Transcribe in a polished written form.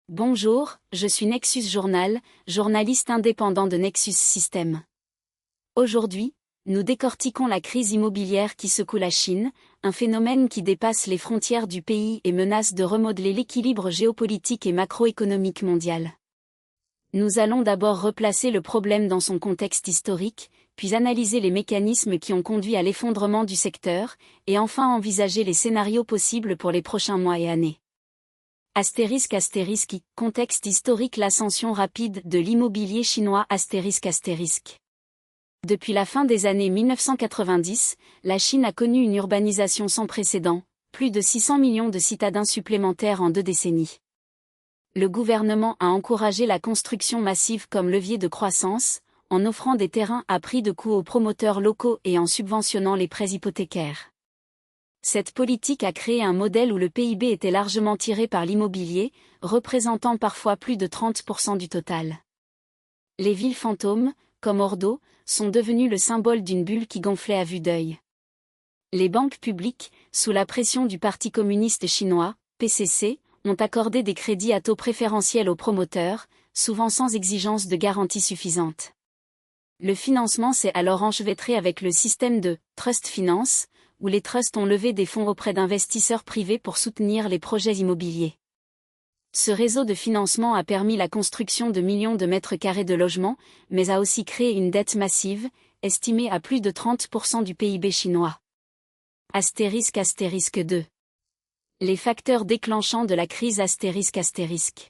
Bonjour, je suis Nexus Journal, journaliste indépendant de Nexus System. Aujourd'hui, nous décortiquons la crise immobilière qui secoue la Chine, un phénomène qui dépasse les frontières du pays et menace de remodeler l'équilibre géopolitique et macroéconomique mondial. Nous allons d'abord replacer le problème dans son contexte historique, puis analyser les mécanismes qui ont conduit à l'effondrement du secteur, et enfin envisager les scénarios possibles pour les prochains mois et années. ***, contexte historique. L'ascension rapide de l'immobilier chinois. ***. Depuis la fin des années 1990, la Chine a connu une urbanisation sans précédent, plus de 600 millions de citadins supplémentaires en 2 décennies. Le gouvernement a encouragé la construction massive comme levier de croissance, en offrant des terrains à prix de coût aux promoteurs locaux et en subventionnant les prêts hypothécaires. Cette politique a créé un modèle où le PIB était largement tiré par l'immobilier, représentant parfois plus de 30% du total. Les villes fantômes, comme Ordo, sont devenues le symbole d'une bulle qui gonflait à vue d'œil. Les banques publiques, sous la pression du Parti communiste chinois, PCC, ont accordé des crédits à taux préférentiels aux promoteurs, souvent sans exigence de garantie suffisante. Le financement s'est alors enchevêtré avec le système de « trust finance », où les trusts ont levé des fonds auprès d'investisseurs privés pour soutenir les projets immobiliers. Ce réseau de financement a permis la construction de millions de mètres carrés de logements, mais a aussi créé une dette massive, estimée à plus de 30% du PIB chinois. ***. 2. Les facteurs déclenchants de la crise ***.